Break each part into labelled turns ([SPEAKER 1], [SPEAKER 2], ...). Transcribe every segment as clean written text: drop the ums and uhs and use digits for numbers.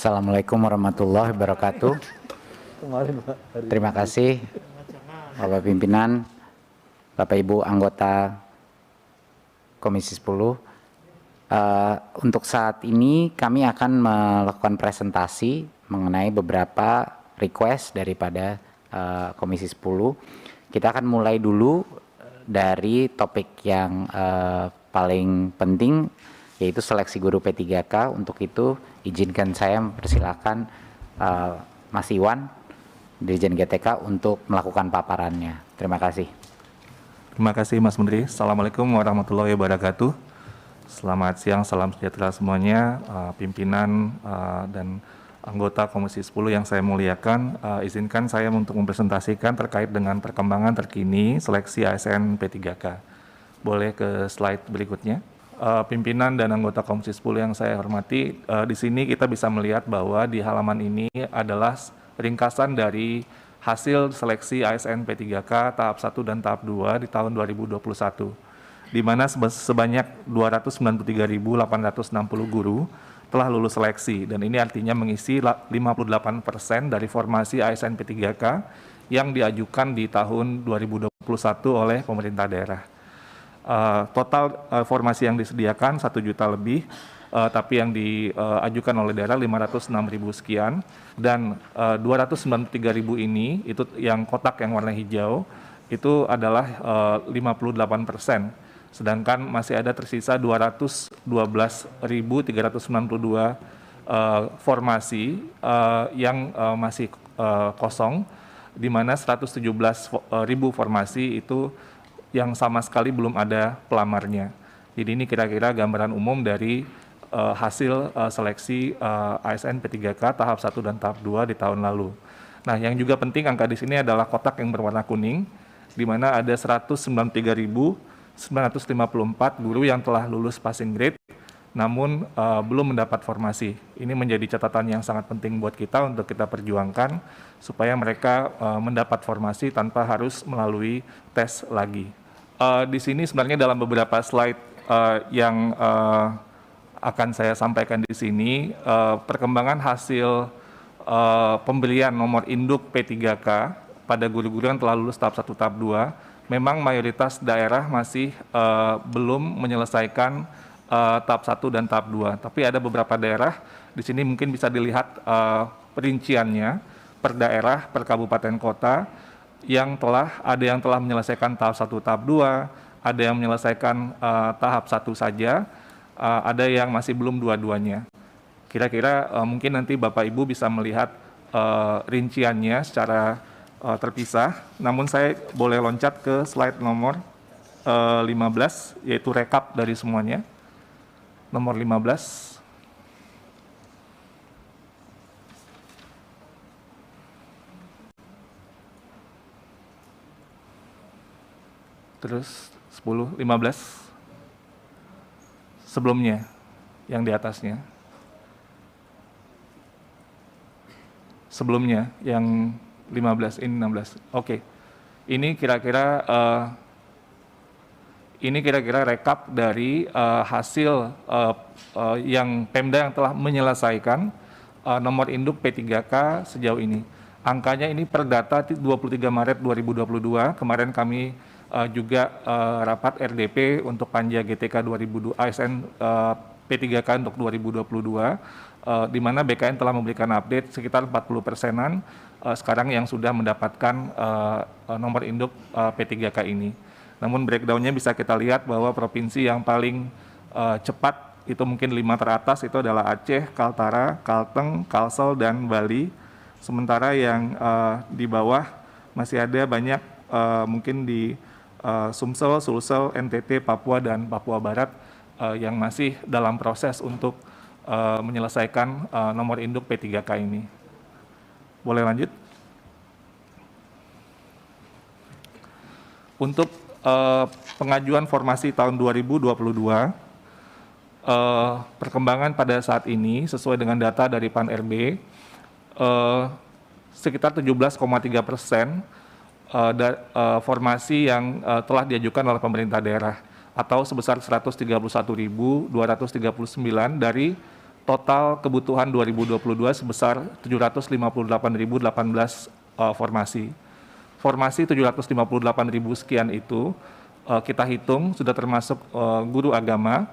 [SPEAKER 1] Assalamualaikum warahmatullahi wabarakatuh. Terima kasih Bapak Pimpinan, Bapak Ibu anggota Komisi 10. Untuk saat ini kami akan melakukan presentasi mengenai beberapa request daripada Komisi 10. Kita akan mulai dulu dari topik yang paling penting, yaitu seleksi guru P3K. Untuk itu izinkan saya mempersilakan Mas Iwan, Dirjen GTK, untuk melakukan paparannya. Terima kasih.
[SPEAKER 2] Terima kasih Mas Menteri. Assalamualaikum warahmatullahi wabarakatuh. Selamat siang, salam sejahtera semuanya, pimpinan dan anggota Komisi 10 yang saya muliakan. Izinkan saya untuk mempresentasikan terkait dengan perkembangan terkini seleksi ASN P3K. Boleh ke slide berikutnya. Pimpinan dan anggota Komisi 10 yang saya hormati, di sini kita bisa melihat bahwa di halaman ini adalah ringkasan dari hasil seleksi ASN P3K tahap 1 dan tahap 2 di tahun 2021, di mana sebanyak 293.860 guru telah lulus seleksi, dan ini artinya mengisi 58% dari formasi ASN P3K yang diajukan di tahun 2021 oleh pemerintah daerah. Total formasi yang disediakan 1 juta lebih, tapi yang diajukan oleh daerah 506.000 sekian, dan 293.000 ini, itu yang kotak yang warna hijau, itu adalah 58%. Sedangkan masih ada tersisa 212.392 formasi yang masih kosong, di mana 117.000 formasi itu yang sama sekali belum ada pelamarnya. Jadi ini kira-kira gambaran umum dari hasil seleksi ASN P3K tahap 1 dan tahap 2 di tahun lalu. Nah, yang juga penting angka di sini adalah kotak yang berwarna kuning, di mana ada 193.954 guru yang telah lulus passing grade, namun belum mendapat formasi. Ini menjadi catatan yang sangat penting buat kita untuk kita perjuangkan, supaya mereka mendapat formasi tanpa harus melalui tes lagi. Di sini sebenarnya dalam beberapa slide yang akan saya sampaikan di sini, perkembangan hasil pembelian nomor induk P3K pada guru-guru yang telah lulus tahap 1, tahap 2, memang mayoritas daerah masih belum menyelesaikan tahap 1 dan tahap 2. Tapi ada beberapa daerah, di sini mungkin bisa dilihat perinciannya per daerah, per kabupaten kota, yang ada yang telah menyelesaikan tahap 1, tahap 2, ada yang menyelesaikan tahap 1 saja, ada yang masih belum dua-duanya. Kira-kira mungkin nanti Bapak Ibu bisa melihat rinciannya secara terpisah, namun saya boleh loncat ke slide nomor 15, yaitu rekap dari semuanya. Nomor 15. Terus 10, 15. Sebelumnya, yang di atasnya. Sebelumnya, yang 15, ini 16. Oke. Ini kira-kira rekap dari hasil yang Pemda yang telah menyelesaikan nomor induk P3K sejauh ini. Angkanya ini per data 23 Maret 2022. Kemarin kami juga rapat RDP untuk Panja GTK 2002 ASN P3K untuk 2022, di mana BKN telah memberikan update sekitar 40%-an sekarang yang sudah mendapatkan nomor induk P3K ini. Namun breakdown-nya bisa kita lihat bahwa provinsi yang paling cepat, itu mungkin 5 teratas, itu adalah Aceh, Kaltara, Kalteng, Kalsel, dan Bali. Sementara yang di bawah masih ada banyak, mungkin di Sumsel, Sulsel, NTT, Papua, dan Papua Barat yang masih dalam proses untuk menyelesaikan nomor induk P3K ini. Boleh lanjut? Untuk pengajuan formasi tahun 2022, perkembangan pada saat ini sesuai dengan data dari PAN-RB, sekitar 17,3% formasi yang telah diajukan oleh pemerintah daerah, atau sebesar 131.239 dari total kebutuhan 2022 sebesar 758.018 formasi. Formasi 758.000 sekian itu kita hitung sudah termasuk guru agama,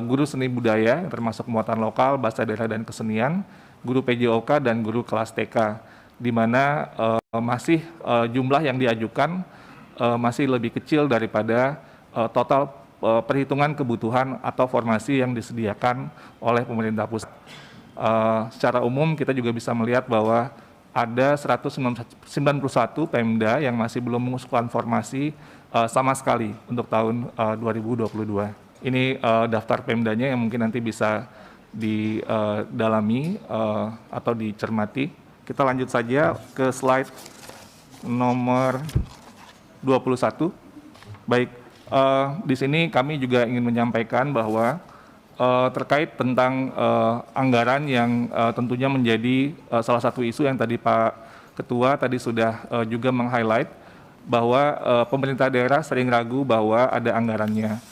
[SPEAKER 2] guru seni budaya, termasuk muatan lokal, bahasa daerah dan kesenian, guru PJOK, dan guru kelas TK, di mana masih jumlah yang diajukan masih lebih kecil daripada total perhitungan kebutuhan atau formasi yang disediakan oleh pemerintah pusat. Secara umum kita juga bisa melihat bahwa ada 191 Pemda yang masih belum mengusulkan formasi sama sekali untuk tahun 2022. Ini daftar Pemdanya yang mungkin nanti bisa didalami atau dicermati. Kita lanjut saja ke slide nomor 21. Baik, di sini kami juga ingin menyampaikan bahwa terkait tentang anggaran yang tentunya menjadi salah satu isu yang tadi Pak Ketua tadi sudah juga meng-highlight bahwa pemerintah daerah sering ragu bahwa ada anggarannya.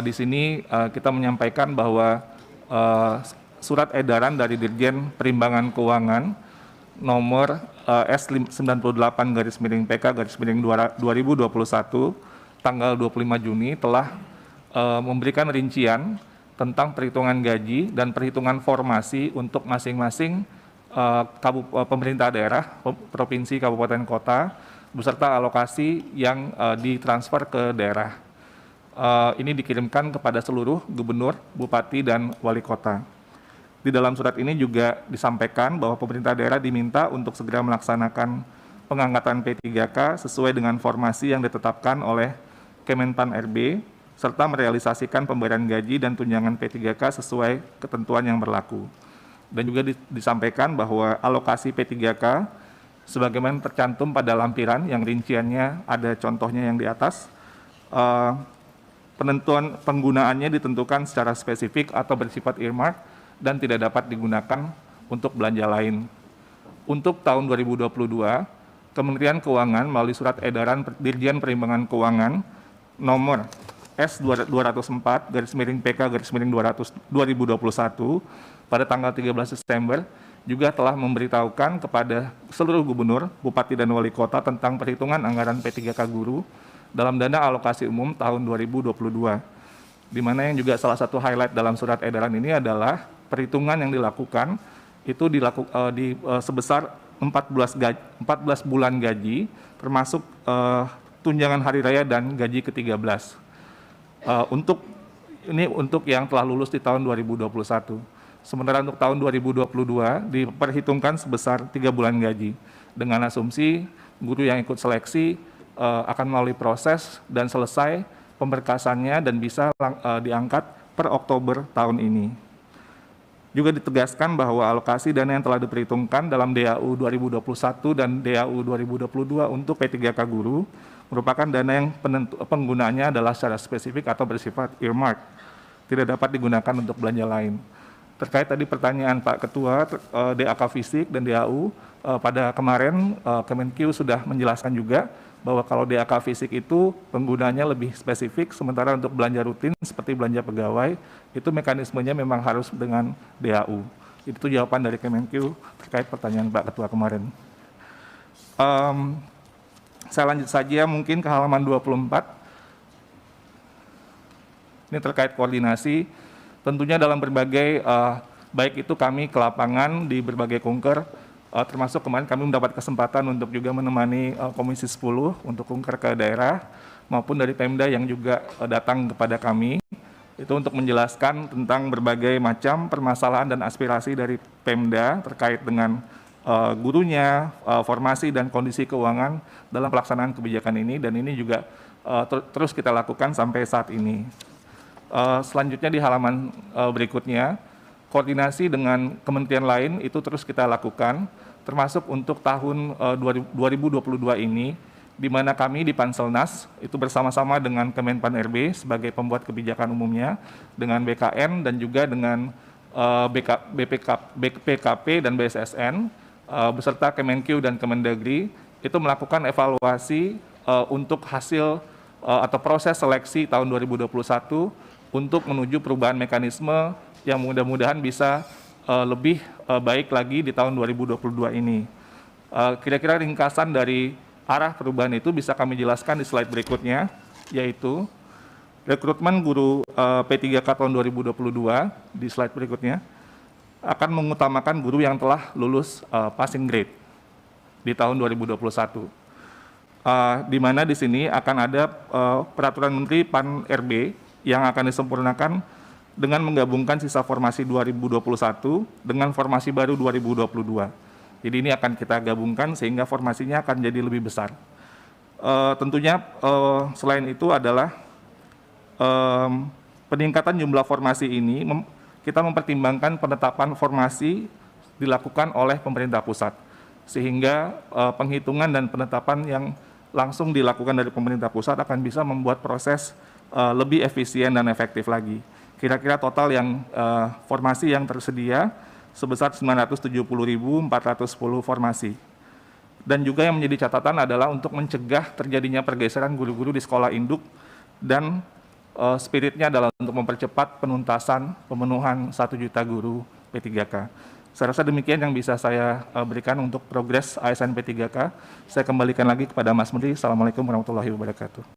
[SPEAKER 2] Di sini kita menyampaikan bahwa surat edaran dari Dirjen Perimbangan Keuangan nomor S98/PK/2021 tanggal 25 Juni telah memberikan rincian tentang perhitungan gaji dan perhitungan formasi untuk masing-masing pemerintah daerah, provinsi, kabupaten, kota, beserta alokasi yang ditransfer ke daerah. Ini dikirimkan kepada seluruh gubernur, bupati, dan wali kota. Di dalam surat ini juga disampaikan bahwa pemerintah daerah diminta untuk segera melaksanakan pengangkatan P3K sesuai dengan formasi yang ditetapkan oleh Kemenpan RB, serta merealisasikan pembayaran gaji dan tunjangan P3K sesuai ketentuan yang berlaku. Dan juga disampaikan bahwa alokasi P3K sebagaimana tercantum pada lampiran yang rinciannya ada contohnya yang di atas, penentuan penggunaannya ditentukan secara spesifik atau bersifat earmark dan tidak dapat digunakan untuk belanja lain. Untuk tahun 2022, Kementerian Keuangan melalui surat edaran Dirjen Perimbangan Keuangan nomor S204/PK/2021 pada tanggal 13 Desember juga telah memberitahukan kepada seluruh gubernur, bupati, dan wali kota tentang perhitungan anggaran P3K guru dalam dana alokasi umum tahun 2022, di mana yang juga salah satu highlight dalam surat edaran ini adalah perhitungan yang dilakukan itu sebesar 14 bulan gaji, termasuk tunjangan hari raya dan gaji ke-13. Untuk yang telah lulus di tahun 2021. Sementara untuk tahun 2022 diperhitungkan sebesar 3 bulan gaji dengan asumsi guru yang ikut seleksi akan melalui proses dan selesai pemberkasannya dan bisa diangkat per Oktober tahun ini. Juga ditegaskan bahwa alokasi dana yang telah diperhitungkan dalam DAU 2021 dan DAU 2022 untuk P3K guru merupakan dana yang penggunaannya adalah secara spesifik atau bersifat earmark, tidak dapat digunakan untuk belanja lain. Terkait tadi pertanyaan Pak Ketua, DAK fisik dan DAU, pada kemarin Kemenkeu sudah menjelaskan juga bahwa kalau DAK fisik itu penggunaannya lebih spesifik, sementara untuk belanja rutin seperti belanja pegawai, itu mekanismenya memang harus dengan DAU. Itu jawaban dari Kemenkeu terkait pertanyaan Pak Ketua kemarin. Saya lanjut saja mungkin ke halaman 24. Ini terkait koordinasi, tentunya dalam berbagai, baik itu kami ke lapangan di berbagai kunker, termasuk kemarin kami mendapat kesempatan untuk juga menemani Komisi 10 untuk kunker ke daerah, maupun dari Pemda yang juga datang kepada kami, itu untuk menjelaskan tentang berbagai macam permasalahan dan aspirasi dari Pemda terkait dengan gurunya, formasi dan kondisi keuangan dalam pelaksanaan kebijakan ini, dan ini juga terus kita lakukan sampai saat ini. Selanjutnya di halaman berikutnya, koordinasi dengan kementerian lain itu terus kita lakukan, termasuk untuk tahun 2022 ini, di mana kami di Panselnas itu bersama-sama dengan Kemenpan RB sebagai pembuat kebijakan umumnya, dengan BKN dan juga dengan BPKP dan BSSN, beserta Kemenkeu dan Kemendagri, itu melakukan evaluasi untuk hasil atau proses seleksi tahun 2021 untuk menuju perubahan mekanisme yang mudah-mudahan bisa lebih baik lagi di tahun 2022 ini. Kira-kira ringkasan dari arah perubahan itu bisa kami jelaskan di slide berikutnya, yaitu rekrutmen guru P3K tahun 2022 di slide berikutnya akan mengutamakan guru yang telah lulus passing grade di tahun 2021. Di mana di sini akan ada peraturan Menteri PAN-RB yang akan disempurnakan dengan menggabungkan sisa formasi 2021 dengan formasi baru 2022. Jadi ini akan kita gabungkan sehingga formasinya akan jadi lebih besar. Tentunya selain itu adalah peningkatan jumlah formasi ini kita mempertimbangkan penetapan formasi dilakukan oleh pemerintah pusat, sehingga penghitungan dan penetapan yang langsung dilakukan dari pemerintah pusat akan bisa membuat proses lebih efisien dan efektif lagi. Kira-kira total yang formasi yang tersedia sebesar 970.410 formasi. Dan juga yang menjadi catatan adalah untuk mencegah terjadinya pergeseran guru-guru di sekolah induk, dan spiritnya adalah untuk mempercepat penuntasan pemenuhan 1 juta guru P3K. Saya rasa demikian yang bisa saya berikan untuk progres ASN P3K. Saya kembalikan lagi kepada Mas Menteri. Assalamualaikum warahmatullahi wabarakatuh.